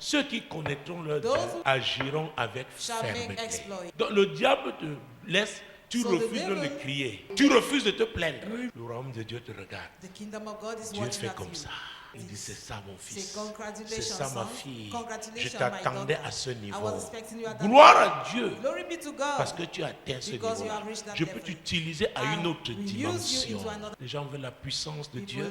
Ceux qui connaîtront leur Dieu Those who agiront avec shall make fermeté. exploit. Donc le diable te laisse, tu So the refuses même de devil- crier, tu refuses de te plaindre. Le royaume de Dieu te regarde. The kingdom of God is Dieu watching fait at comme you. ça. Il dit c'est ça mon fils, Say, congratulations, c'est ça ma son. fille. Je Congratulations, t'attendais my daughter. à ce I niveau. was expecting you at that Gloire level. à Dieu Glory be to God. parce que tu as atteint ce Because you niveau-là. have reached that Je peux level. t'utiliser à une And autre we use you dimension. into another- Les gens veulent la puissance de People Dieu.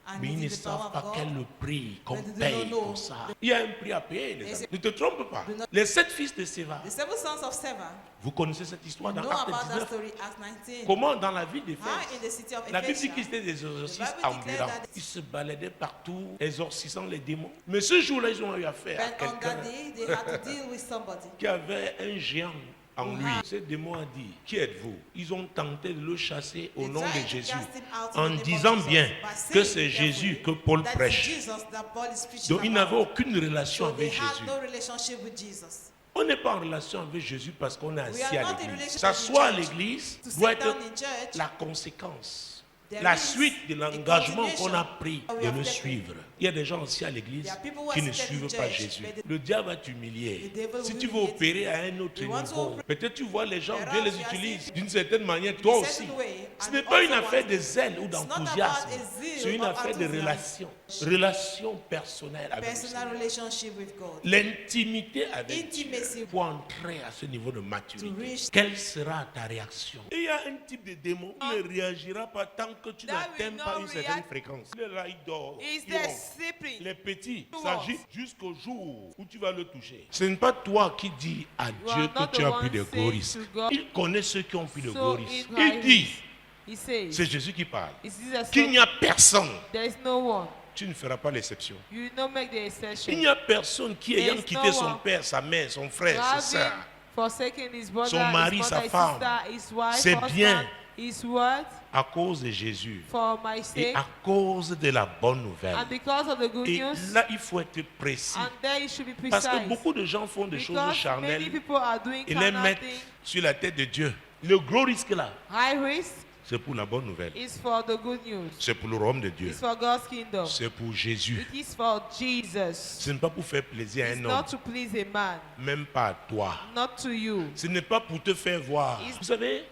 are Mais ils ne needing the power savent of pas God. quel le prix qu'on But they do paye not know. pour ça. Il y a un prix à payer. Les They amis. say- Ne te trompe pas. Do not- Les 7 fils de Séva, The seven sons of Seva. vous connaissez cette histoire dans Know Acte about that 19. story, Acts 19. Comment dans la ville How in d'Éphèse, the city of la Bible dit Ephesus, qu'ils étaient des exorcistes The Bible declares ambulants. that- Ils se baladaient partout, exorcisant les démons. Mais ce jour-là, ils ont eu affaire à but on quelqu'un that day, they had to deal with somebody. qui avait un géant en lui. Ce démon a dit, qui êtes-vous? Ils ont tenté de le chasser au They nom tried de to Jésus, cast him out in en the name of disant Jesus bien by que saying c'est Jésus que carefully Paul that prêche. it's Jesus that Paul is preaching Donc ils about. n'avaient aucune relation So they avec had Jésus. no relationship with Jesus. On n'est pas en relation avec Jésus parce qu'on est We assis are à not in l'église. relationship S'asseoir à in church. l'église To doit sit être down in church, la conséquence, there la is suite de a l'engagement continuation qu'on a pris we de have le taken. suivre. Il y a des gens aussi à l'église There are people who are qui ne seated in suivent pas church, Jésus. but Le diable va t'humilier. The devil Si will tu veux humiliate opérer you. à un autre You want to niveau, operate- peut-être tu vois les gens, There Dieu are les others utilise in d'une certaine manière, toi a aussi. certain way, Ce and n'est pas une also affaire one- de zèle ou It's not d'enthousiasme. about a zeal C'est une or affaire de enthusiasm. relation. Relation personnelle avec le Personal Seigneur. relationship with God. L'intimité avec Intimacy. Dieu pour entrer à ce niveau de maturité. To reach- Quelle sera ta réaction? Il y a un type de démon qui ne réagira pas tant que tu That n'atteins will pas not une certaine react. fréquence. Il est là, il dort. Is il there ronfle. sleeping? Les petits Two s'agitent walls. jusqu'au jour où tu vas le toucher. Ce n'est pas toi qui dis à are Dieu not que tu the as one pris de saying gros risques. to God, Il connaît ceux qui ont pris de so gros risques. it Il right dit, He says, c'est Jésus qui parle, it's Jesus qu'il n'y a personne. there is no one. Tu ne feras pas l'exception. You will not make the Il exception. n'y a personne qui, There ayant is quitté no son one. père, sa mère, son frère, sa sœur, Having forsaken his brother, son mari, his sa mother, his femme, sister, his wife, c'est husband, bien. his word, à cause de Jésus for my et sake, à cause de la bonne nouvelle. and because of the good Et news, là, il faut être précis. and there you should be Parce que precise. beaucoup de gens font des choses Because many charnelles people are doing et les carnal mettent things. sur la tête de Dieu. Le gros risque là, High risk c'est pour la bonne nouvelle. is for the good news. C'est pour le royaume de Dieu. It's for God's kingdom. C'est pour Jésus. It is for Jesus. Ce n'est pas pour faire plaisir à It's un not homme, to please a man, même pas à toi. not to you. Ce n'est pas pour te faire voir. It's Vous savez,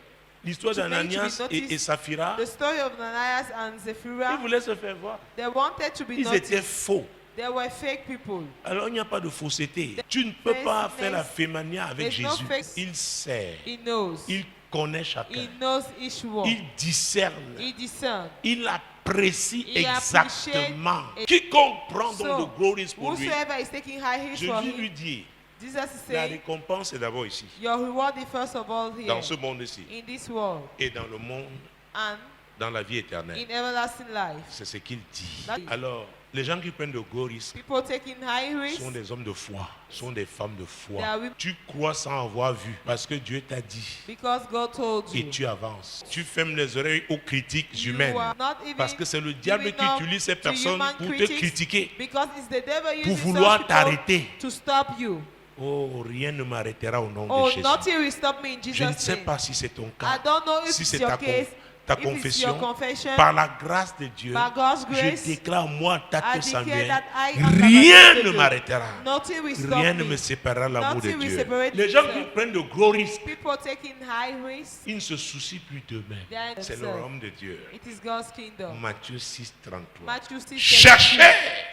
l'histoire to make you be d'Ananias noticed. et Saphira, The story of Ananias and ils Zephira, voulaient se faire voir. they wanted to be Ils étaient noticed. faux. They were fake people. Alors il n'y a pas de fausseté. Tu ne peux pas faire la fémania avec There's no Jésus. fake- Il sait. He knows. Il connaît chacun. He knows each one. Il discerne. He discerns. Il apprécie Il exactement. appreciate- Quiconque prend donc So, le gros risque pour lui, whosoever is taking high risks for Jésus lui him, dit, Jesus is la saying, récompense est d'abord ici, your reward is first of all here, dans ce monde-ci, in this world, et dans le monde, and dans la vie éternelle. in everlasting life. C'est ce qu'il dit. That- Alors, les gens qui prennent de gros risques People taking high risks, sont des hommes de foi, sont des femmes de foi. They are women- Tu crois sans avoir vu, parce que Dieu t'a dit. because God told Et you. tu avances. Tu fermes les oreilles aux critiques You humaines. are not even Parce que c'est le diable giving qui up utilise ces to personnes human pour te critics, critiquer, because it's the devil pour using vouloir such people t'arrêter. to stop you. Oh, rien ne m'arrêtera au nom Oh, de Jésus. nothing will stop me in Je ne Jesus' sais name. pas si c'est ton I cas, don't know if si it's c'est your ta, case, ta if it's your confession. confession. Par la grâce de Dieu, By God's grace, je déclare moi, I Tate declare Samuel, that I am rien the ne m'arrêtera. Nothing will stop Rien ne me. me séparera de l'amour de Nothing will Dieu. separate Les gens qui themselves. prennent de gros risques, People taking high risks, ils ne se soucient plus d'eux-mêmes. They are in C'est le themselves. royaume de Dieu. it is God's kingdom. Matthieu 6, 33. Matthew 6, Cherchez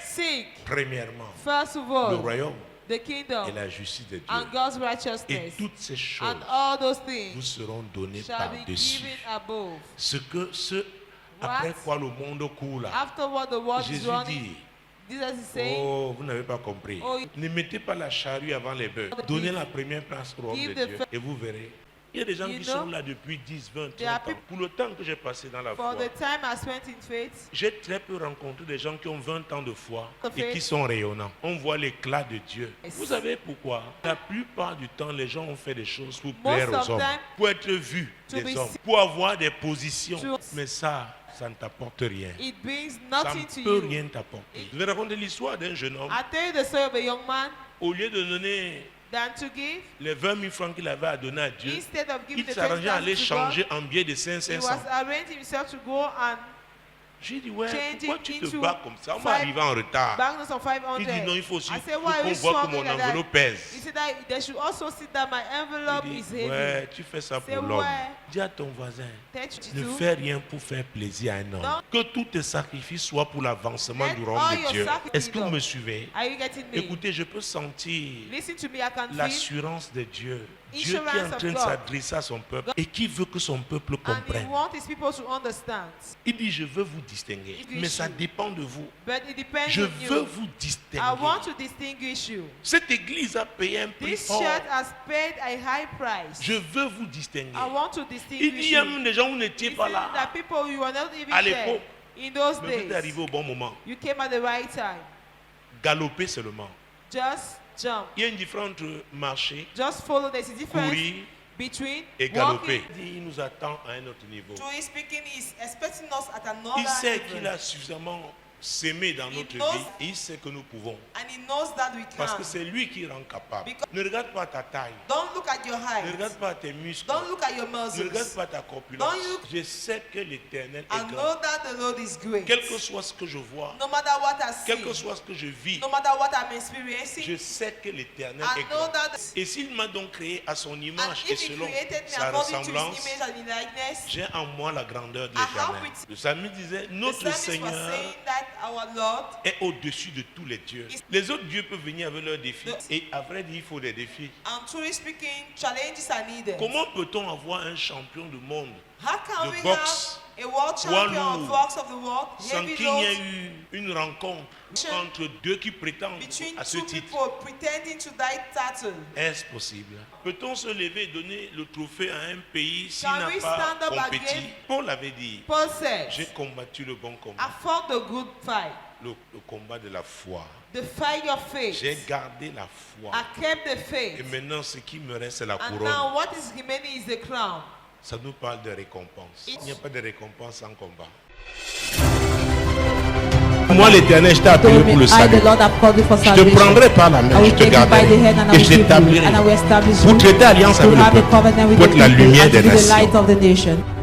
seek premièrement first of le all royaume the et kingdom la justice de Dieu. and God's Et righteousness, toutes ces choses and all those vous things seront données shall be par-dessus. given above. Ce après quoi le monde court là. After what the world is Jésus running, dit, Jesus is saying, oh, vous n'avez pas compris. Oh, Ne mettez pas la charrue avant les bœufs. Donnez la première place au royaume Give de the Dieu fir- et vous verrez. Il y a des gens You qui know, sont là depuis 10, 20, 30 there are ans. people- Pour le temps que j'ai passé dans la for foi, the time I spent in faith, j'ai très peu rencontré des gens qui ont 20 ans de foi The et faith. qui sont rayonnants. On voit l'éclat de Dieu. Yes. Vous savez pourquoi? La plupart du temps, les gens ont fait des choses pour Most plaire of aux hommes, them, pour être vus to des be hommes, seen. pour avoir des positions. To- Mais ça ne t'apporte rien. it brings Ça nothing ne to peut you. rien t'apporter. Je vais raconter l'histoire d'un jeune homme. I tell you the story of a young man, Au lieu de donner than to give, les 20 000 francs qu'il avait à donner à Dieu, instead of giving il the s'arrangeait à 20,000 aller to God, changer en billets de 500, he was 500. arranging himself to go and J'ai dit, ouais, Change pourquoi it tu te into bats comme ça? On va five- arriver en retard. banknotes of 500. Il dit, non, il faut aussi I said, qu'on why are you voit que smoking mon like that? enveloppe He pèse. said that they should also see that my envelope Il is dit, heavy. ouais, tu fais ça Say, pour l'homme. ouais. Dis à ton voisin, Touch ne you. fais rien pour faire plaisir à un homme. Non. Que tous tes sacrifices soient pour l'avancement Let du all royaume de your Dieu. sacrifices Est-ce que vous me suivez? Are you getting me? Écoutez, je peux sentir Listen to me, I can feel. l'assurance de Dieu. Dieu qui est en Insurance of train de God. s'adresser à son peuple et qui veut que son peuple And he comprenne. wants his people to understand. Il dit, je veux vous distinguer. Distinguish Mais ça you. dépend de vous. But it depends Je on veux you. vous distinguer. I want to distinguish you. Cette église a payé un prix This fort. church has paid a high price. Je veux vous distinguer. I want to Il dit, distinguish il y a you. même des gens où vous n'étiez pas Listen, là. that people you were not even À there l'époque. in those Mais vous êtes days. arrivé au bon moment. You came at the right time. Galopez seulement. Just jump. Il y a une différence entre marcher, Just follow. There's a difference courir between et galoper. walking. Il dit, il nous attend à un autre niveau. Truly speaking, He's expecting us at another Il sait level. qu'il a suffisamment sémé dans notre knows- vie et il sait que nous pouvons. And He knows that we Parce que can. c'est lui qui rend capable. Because- Ne regarde pas ta taille. Don't look at your Ne height. regarde pas tes muscles. Don't look at your Ne regarde muscles. pas ta corpulence. Don't look- Je sais que l'Éternel I est grand. know that the Lord is great. Quel que soit ce que je vois, No matter what I quel que see, soit ce que je vis, no matter what I'm experiencing, je sais que l'Éternel I est know grand. that. Et s'il m'a donc créé à son And image et if He selon created me sa according to ressemblance, His image and His likeness, j'ai en moi la grandeur de I have l'Éternel. with- Le psalmiste disait, the notre psalmist was Seigneur saying that our Lord est au-dessus de tous les dieux. Les autres dieux peuvent venir avec leurs défis. Et à vrai dire, il faut des défis. and truly speaking, challenges are needed. Comment peut-on avoir un champion du monde How can de we boxe, have a world poids champion lourd, of box of the world, sans heavy qu'il y ait loads, eu une rencontre entre deux qui prétendent between à ce two titre? people pretending to die title? Est-ce possible? Peut-on se lever et donner le trophée à un pays s'il Can n'a we pas stand up compétit? again? Paul avait dit, Paul said, j'ai combattu le bon I combat, fought the good fight, le combat de la foi. the fight of faith. J'ai gardé la foi. I kept the Et faith. maintenant, ce qui me reste, c'est la And couronne. now what is remaining is the crown. Ça nous parle de récompense. Il n'y a pas de récompense sans combat. Moi, l'Éternel, je t'ai appelé told me, pour le I, the salut. Lord, have called you for Je te salvation. prendrai par la I main, je will te take you by garderai the hand and I et will je keep you, t'établirai and I will establish pour you traiter alliance to avec le have a peuple, covenant with pour the être la people lumière and to des be the light nations. of the nation.